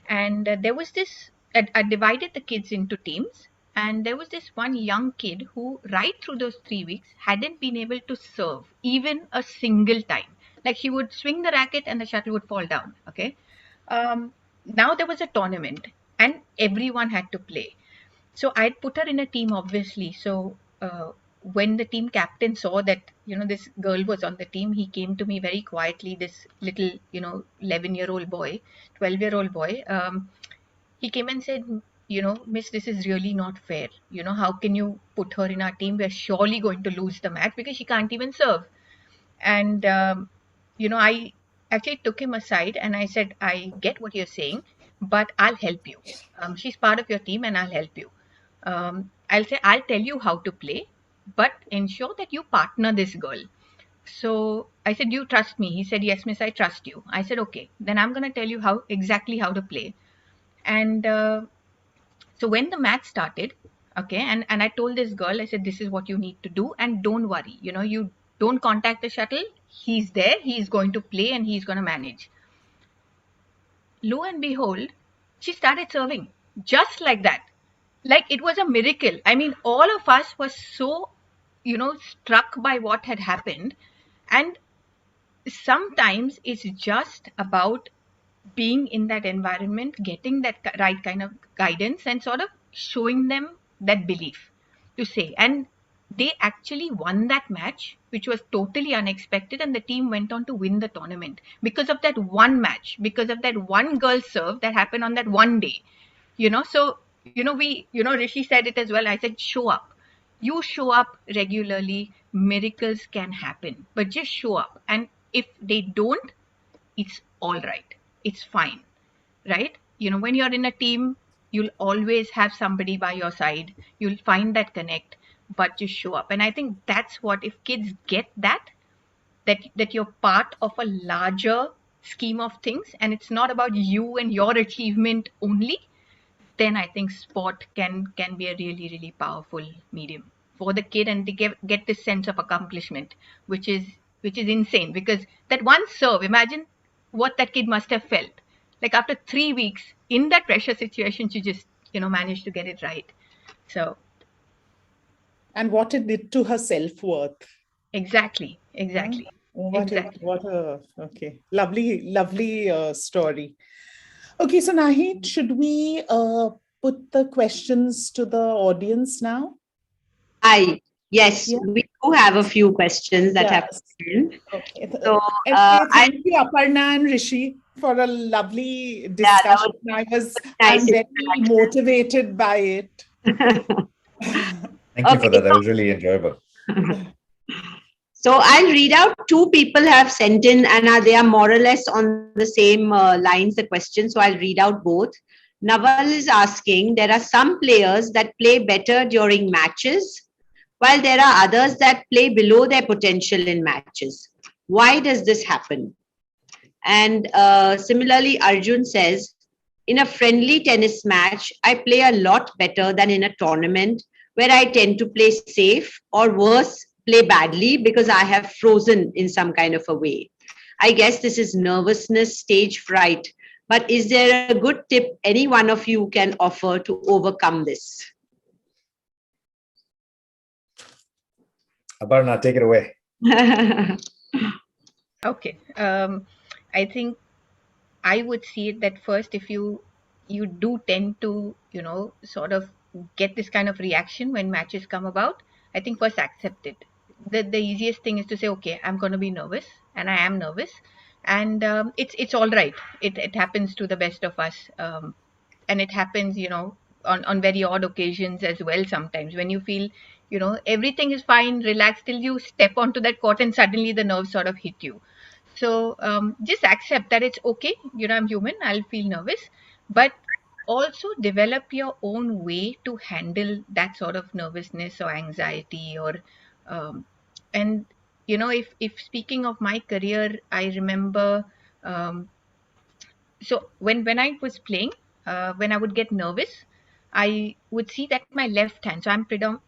And there was this, I divided the kids into teams. And there was this one young kid who, right through those 3 weeks, hadn't been able to serve even a single time. Like, he would swing the racket and the shuttle would fall down. Okay. Now there was a tournament and everyone had to play. So I'd put her in a team, obviously. So when the team captain saw that, this girl was on the team, he came to me very quietly, this little, 11-year-old boy, 12-year-old boy. He came and said, Miss, this is really not fair. How can you put her in our team? We're surely going to lose the match because she can't even serve. And, I actually took him aside and I said, I get what you're saying, but I'll help you. She's part of your team and I'll help you. I'll tell you how to play, but ensure that you partner this girl. So I said, you trust me? He said, yes, miss, I trust you. I said, okay, then I'm going to tell you exactly how to play. And so when the match started, okay, and I told this girl, I said, this is what you need to do, and don't worry, you don't contact the shuttle. He's there, he's going to play and he's going to manage. Lo and behold, she started serving just like that. Like it was a miracle. I mean, all of us were so, struck by what had happened. And sometimes it's just about being in that environment, getting that right kind of guidance, and sort of showing them that belief to say. And they actually won that match, which was totally unexpected. And the team went on to win the tournament because of that one match, because of that one girl serve that happened on that one day. So, Rishi said it as well. I said, show up. You show up regularly, miracles can happen, but just show up. And if they don't, it's all right. It's fine, right? When you're in a team, you'll always have somebody by your side. You'll find that connect, but just show up. And I think that's what, if kids get that you're part of a larger scheme of things, and it's not about you and your achievement only, then I think sport can be a really, really powerful medium for the kid, and they get this sense of accomplishment, which is insane. Because that one serve, imagine what that kid must have felt. Like after 3 weeks in that pressure situation, she just managed to get it right. So, and what it did to her self-worth. Exactly. Okay, lovely story. Okay, so Nahid, should we put the questions to the audience now? Yes, we do have a few questions that have come in. Okay. So, thank you, Aparna and Rishi, for a lovely discussion. I'm very motivated by it. Thank you for that. That was really enjoyable. So I'll read out. 2 people have sent in, and they are more or less on the same lines, the question. So I'll read out both. Naval is asking, there are some players that play better during matches, while there are others that play below their potential in matches. Why does this happen? And similarly, Arjun says, in a friendly tennis match, I play a lot better than in a tournament where I tend to play safe, or worse, play badly because I have frozen in some kind of a way. I guess this is nervousness, stage fright. But is there a good tip any one of you can offer to overcome this? Aparna, take it away. Okay. I think I would see it that first, if you do tend to, sort of get this kind of reaction when matches come about, I think first accept it. The easiest thing is to say, okay, I'm going to be nervous, and I am nervous, and it's all right. It happens to the best of us, and it happens, on very odd occasions as well. Sometimes when you feel, everything is fine, relaxed, till you step onto that court and suddenly the nerves sort of hit you. So just accept that it's okay. I'm human. I'll feel nervous, but also develop your own way to handle that sort of nervousness or anxiety, or and if speaking of my career, I remember so when I was playing, when I would get nervous, I would see that my left hand, so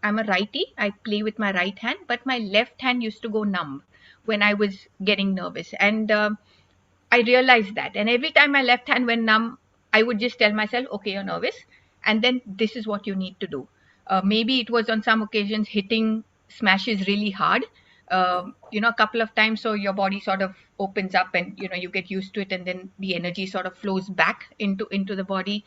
I'm a righty, I play with my right hand, but my left hand used to go numb when I was getting nervous. And I realized that. And every time my left hand went numb, I would just tell myself, okay, you're nervous, and then this is what you need to do. Maybe it was on some occasions hitting smashes really hard, a couple of times, so your body sort of opens up, and you get used to it, and then the energy sort of flows back into the body.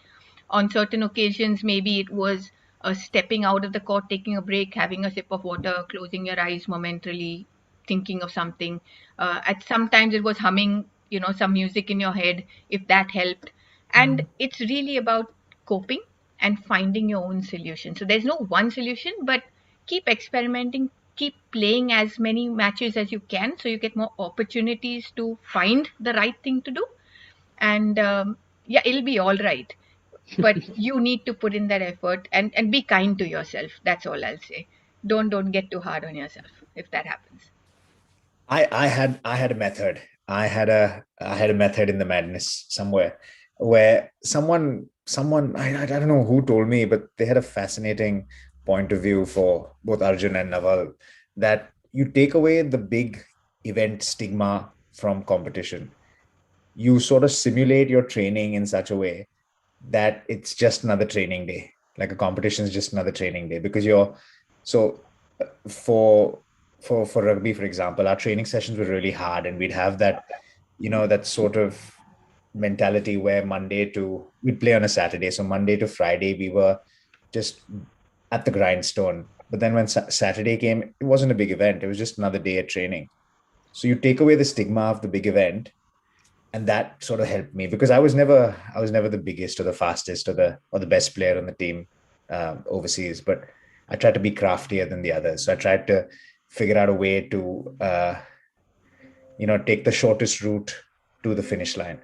On certain occasions, maybe it was stepping out of the court, taking a break, having a sip of water, closing your eyes momentarily, thinking of something. At sometimes it was humming, some music in your head, if that helped. And it's really about coping and finding your own solution. So there's no one solution, but keep experimenting, keep playing as many matches as you can, so you get more opportunities to find the right thing to do. And it'll be all right. But you need to put in that effort, and be kind to yourself. That's all I'll say. Don't get too hard on yourself if that happens. I had a method. I had a method in the madness somewhere, where someone I don't know who told me, but they had a fascinating point of view for both Arjun and Naval, that you take away the big event stigma from competition. You sort of simulate your training in such a way that it's just another training day. Like a competition is just another training day, because you're so for rugby, for example, our training sessions were really hard, and we'd have that, that sort of mentality where we'd play on a Saturday. So Monday to Friday, we were just at the grindstone. But then when Saturday came, it wasn't a big event. It was just another day of training. So you take away the stigma of the big event, and that sort of helped me, because I was never the biggest or the fastest or the best player on the team overseas, but I tried to be craftier than the others. So I tried to figure out a way to take the shortest route to the finish line.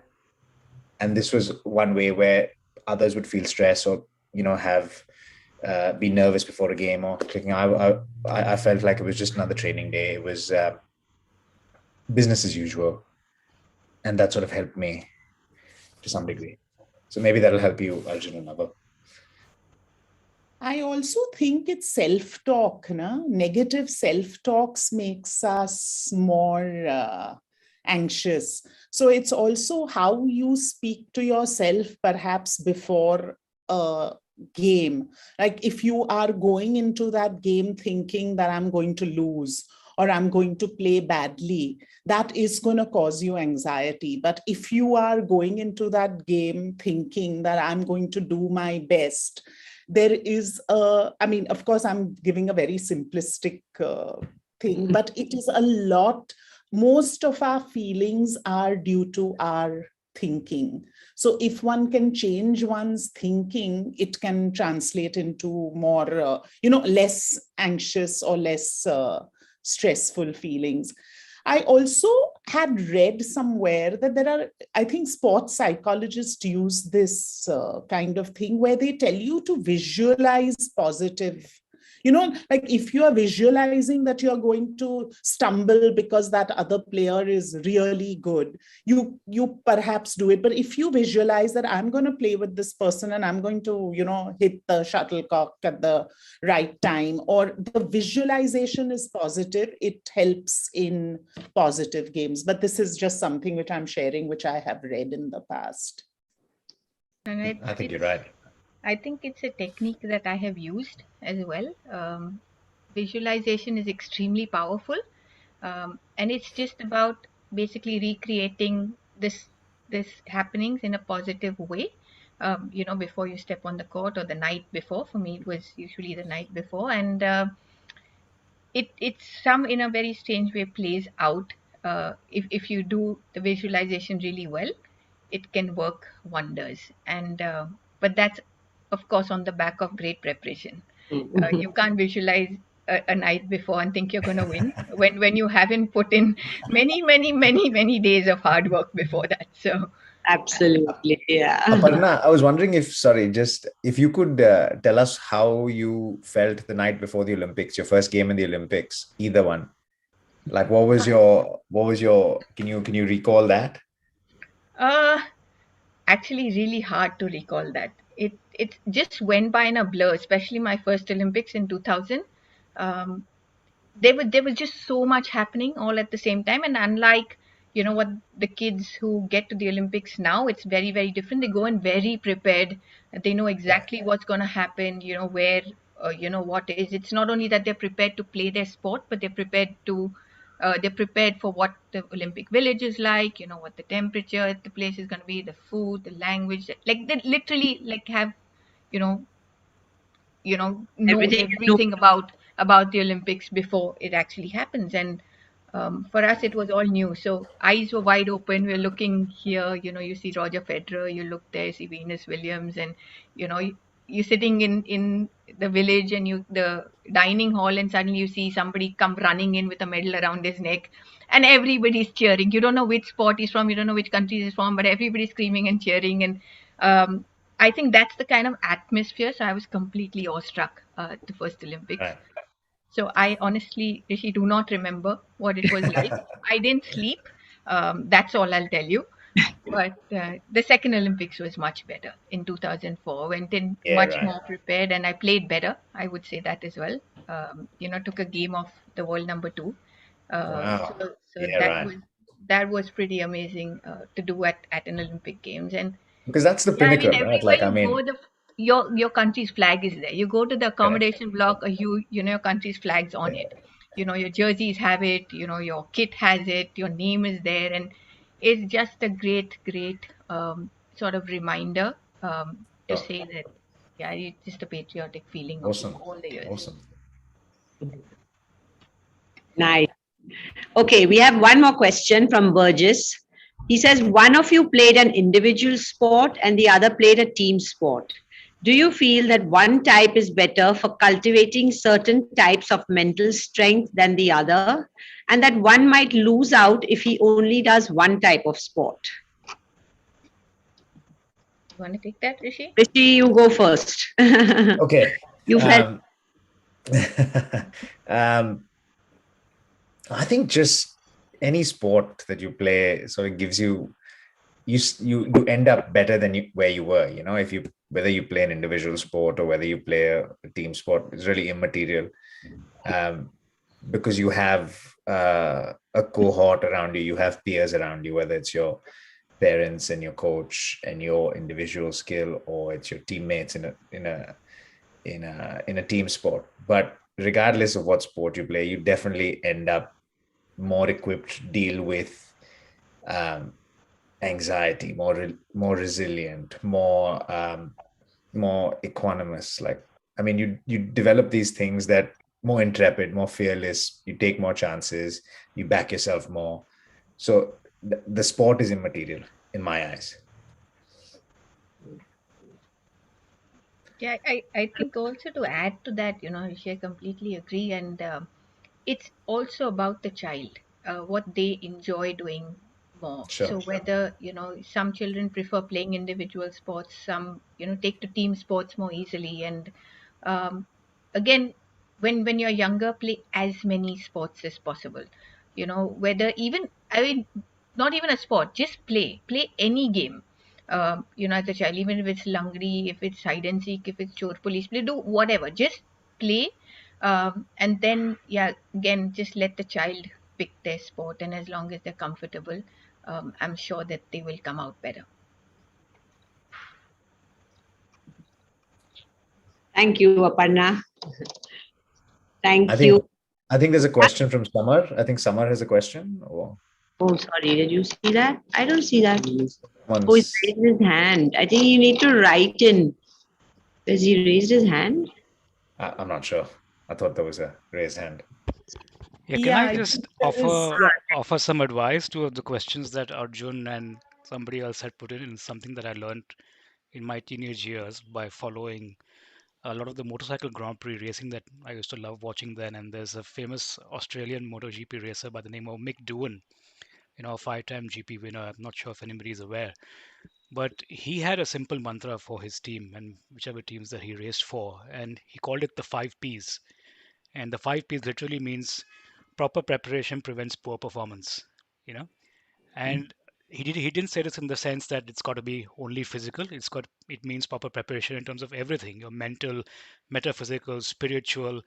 And this was one way where others would feel stress or have be nervous before a game or clicking. I felt like it was just another training day. It was business as usual, and that sort of helped me to some degree. So maybe that'll help you, Arjun and Nava. I also think it's self-talk. Negative self-talks makes us more anxious. So it's also how you speak to yourself, perhaps before a game. Like if you are going into that game thinking that I'm going to lose or I'm going to play badly, that is going to cause you anxiety. But if you are going into that game thinking that I'm going to do my best, there is of course, I'm giving a very simplistic thing, but it is a lot. Most of our feelings are due to our thinking. So if one can change one's thinking, it can translate into more, less anxious or less stressful feelings. I also had read somewhere that I think sports psychologists use this kind of thing where they tell you to visualize positive. Like if you are visualizing that you're going to stumble because that other player is really good, you perhaps do it. But if you visualize that I'm going to play with this person and I'm going to, hit the shuttlecock at the right time, or the visualization is positive, it helps in positive games. But this is just something which I'm sharing, which I have read in the past. And I think you're right. I think it's a technique that I have used as well. Visualization is extremely powerful, and it's just about basically recreating this happenings in a positive way. Before you step on the court or the night before. For me, it was usually the night before, and it's some in a very strange way plays out. If you do the visualization really well, it can work wonders. And but that's of course on the back of great preparation. You can't visualize a night before and think you're going to win when you haven't put in many days of hard work before that. So Absolutely, yeah. Aparna, I was wondering if you could tell us how you felt the night before the Olympics, your first game in the Olympics, either one. Like what was your can you recall that? Actually really hard to recall that. It just went by in a blur, especially my first Olympics in 2000. There was just so much happening all at the same time, and unlike what the kids who get to the Olympics now, it's very very different. They go in very prepared. They know exactly what's going to happen, where what is. It's not only that they're prepared to play their sport, but they're prepared for what the Olympic Village is like, what the temperature at the place is going to be, the food, the language. Like they literally have you know know everything about the Olympics before it actually happens. And for us it was all new, so eyes were wide open. We're looking here, you see Roger Federer, you look there, see Venus Williams, and you're sitting in the village and the dining hall, and suddenly you see somebody come running in with a medal around his neck, and everybody's cheering. You don't know which sport he's from, you don't know which country he's from, but everybody's screaming and cheering. And I think that's the kind of atmosphere. So I was completely awestruck at the first Olympics. Right. So I honestly, Rishi, do not remember what it was like. I didn't sleep. That's all I'll tell you. But the second Olympics was much better in 2004. Went in much more prepared, and I played better. I would say that as well. Took a game off the world number 2. Wow. So that was pretty amazing to do at an Olympic Games. And because that's the Yeah, I mean, pinnacle, right? everywhere Like, I you mean, go, your country's flag is there. You go to the accommodation block, you know your country's flag's on it. You know your jerseys have it. You know your kit has it. Your name is there, and it's just a great sort of reminder to sure. say that yeah, it's just a patriotic feeling of Awesome. all the years. Awesome. Nice. Okay, we have one more question from Burgess. He says, one of you played an individual sport and the other played a team sport. Do you feel that one type is better for cultivating certain types of mental strength than the other, and that one might lose out if he only does one type of sport? You want to take that, Rishi? Rishi, you go first. Okay. You felt Um, I think just any sport that you play sort of gives you you end up better than where you were. You know, if you whether you play an individual sport or whether you play a team sport is really immaterial, because you have a cohort around you, you have peers around you, whether it's your parents and your coach and your individual skill, or it's your teammates in a team sport. But regardless of what sport you play, you definitely end up more equipped to deal with anxiety, more resilient, more equanimous. Like, I mean, you develop these things that more intrepid, more fearless. You take more chances. You back yourself more. So the sport is immaterial in my eyes. Yeah, I think also to add to that, you know, Rishi, I completely agree. And it's also about the child, what they enjoy doing more. Sure. So whether, you know, some children prefer playing individual sports, some, you know, take to team sports more easily. And um, again, when you're younger, play as many sports as possible. You know, whether even, I mean, not even a sport, just play any game. You know, as a child, even if it's langri, if it's hide and seek, if it's chor police, play, do whatever, just play. And then, yeah, again, just let the child pick their sport, and as long as they're comfortable, I'm sure that they will come out better. Thank you, Aparna. Thank I you. think there's a question from Samar. I think Samar has a question. Or Oh, sorry. Did you see that? I don't see that. Oh, once. he's raised his hand. I think you need to write in. Has he raised his hand? I'm not sure. I thought there was a raised hand. Yeah, can Yeah, I I just think there is- offer some advice to the questions that Arjun and somebody else had put in something that I learned in my teenage years by following a lot of the motorcycle Grand Prix racing that I used to love watching then. And there's a famous Australian MotoGP racer by the name of Mick Doohan, you know, a five-time GP winner. I'm not sure if anybody is aware, but he had a simple mantra for his team and whichever teams that he raced for, and he called it the 5 Ps. And the 5 Ps literally means proper preparation prevents poor performance, you know. And he didn't say this in the sense that it's got to be only physical. It means proper preparation in terms of everything, your mental, metaphysical, spiritual,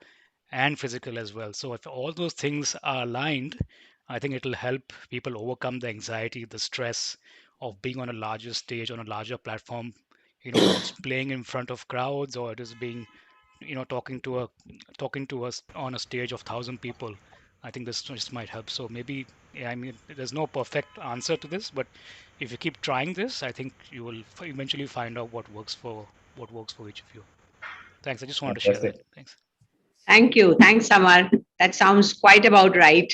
and physical as well. So if all those things are aligned, I think it'll help people overcome the anxiety, the stress of being on a larger stage, on a larger platform, you know, whether it's playing in front of crowds or it is being, you know, talking to us on a stage of 1,000 people. I think this just might help. So maybe, yeah, I mean, there's no perfect answer to this, but if you keep trying this, I think you will eventually find out what works for each of you. Thanks. I just wanted to share that. Fantastic. Thanks. Thank you. Thanks, Samar. That sounds quite about right.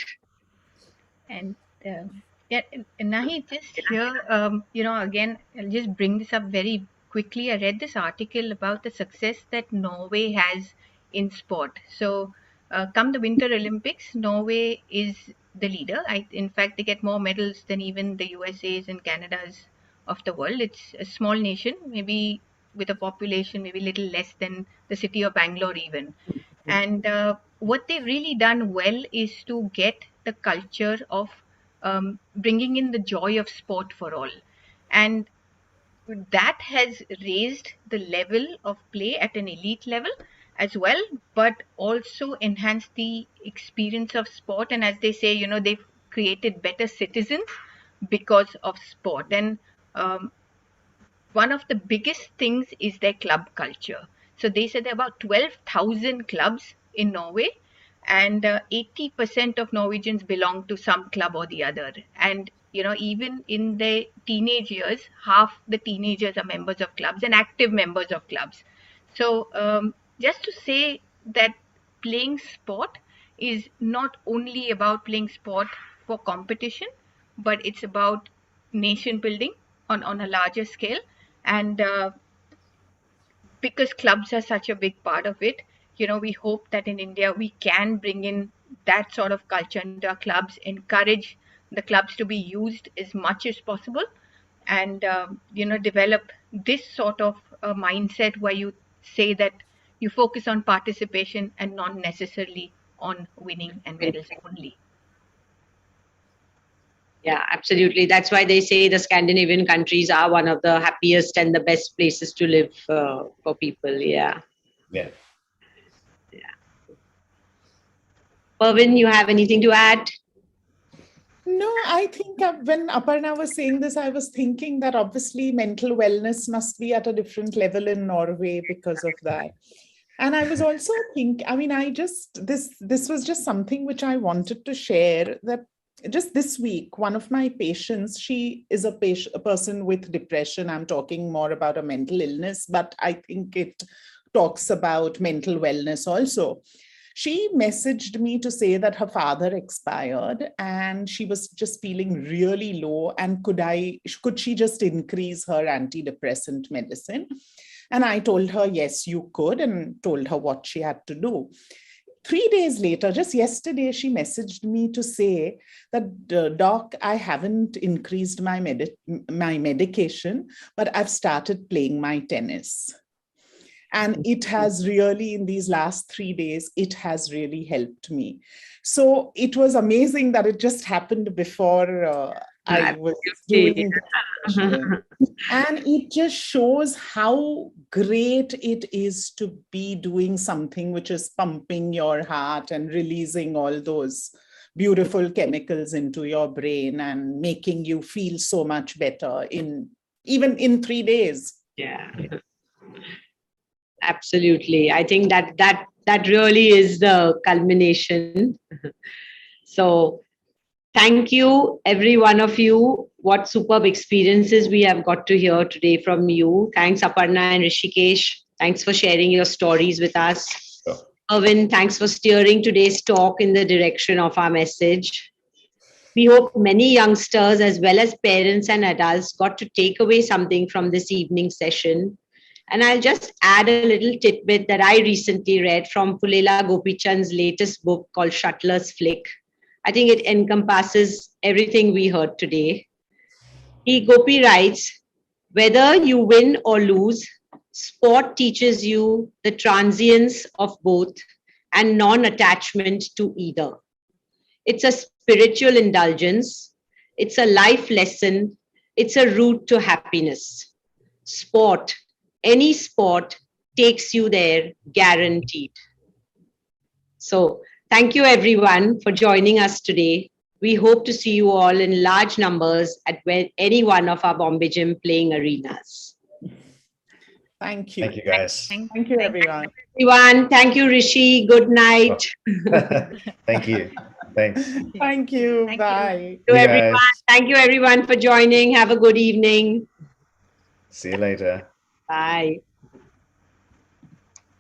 And yeah, and Nahi, just here, you know, again, I'll just bring this up very quickly. I read this article about the success that Norway has in sport. So, come the Winter Olympics, Norway is the leader. In fact, they get more medals than even the USA's and Canada's of the world. It's a small nation, maybe with a population maybe little less than the city of Bangalore even. And what they've really done well is to get the culture of bringing in the joy of sport for all. And that has raised the level of play at an elite level as well, but also enhanced the experience of sport. And as they say, you know, they've created better citizens because of sport. And one of the biggest things is their club culture. So they said there are about 12,000 clubs in Norway, and 80% of Norwegians belong to some club or the other. And even in their teenage years, half the teenagers are members of clubs and active members of clubs. So just to say that playing sport is not only about playing sport for competition, but it's about nation building on a larger scale. And because clubs are such a big part of it, we hope that in India we can bring in that sort of culture into our clubs, encourage the clubs to be used as much as possible, and develop this sort of mindset where you say that you focus on participation and not necessarily on winning and medals only. Yeah, absolutely. That's why they say the Scandinavian countries are one of the happiest and the best places to live for people. Yeah. Yeah. Parvin, you have anything to add? No, I think when Aparna was saying this, I was thinking that obviously mental wellness must be at a different level in Norway because of that. And I was also thinking, this was just something which I wanted to share, that just this week, one of my patients, she is a person with depression. I'm talking more about a mental illness, but I think it talks about mental wellness also. She messaged me to say that her father expired and she was just feeling really low, and could she just increase her antidepressant medicine? And I told her, yes, you could, and told her what she had to do. 3 days later, just yesterday, she messaged me to say that, doc, I haven't increased my medication, but I've started playing my tennis. And it has really, in these last 3 days, it has really helped me. So it was amazing that it just happened before I was doing the and it just shows how great it is to be doing something which is pumping your heart and releasing all those beautiful chemicals into your brain and making you feel so much better even in 3 days. Yeah. Absolutely. I think that really is the culmination. So thank you, every one of you. What superb experiences we have got to hear today from you. Thanks, Aparna and Rishikesh. Thanks for sharing your stories with us. Sure. Irvin, thanks for steering today's talk in the direction of our message. We hope many youngsters as well as parents and adults got to take away something from this evening session. And I'll just add a little tidbit that I recently read from Pulela Gopichand's latest book called Shuttler's Flick. I think it encompasses everything we heard today. Gopi writes, whether you win or lose, sport teaches you the transience of both and non-attachment to either. It's a spiritual indulgence. It's a life lesson. It's a route to happiness. Sport, any sport, takes you there, guaranteed. So thank you everyone for joining us today. We hope to see you all in large numbers at any one of our Bombay Gym playing arenas. Thank you. Thank you, guys. Thank you, everyone. Everyone, thank you, Rishi. Good night. Thank you. Thanks. Thank you. Thank you. Bye. To You everyone, guys. thank you everyone for joining. Have a good evening. See you later. Bye.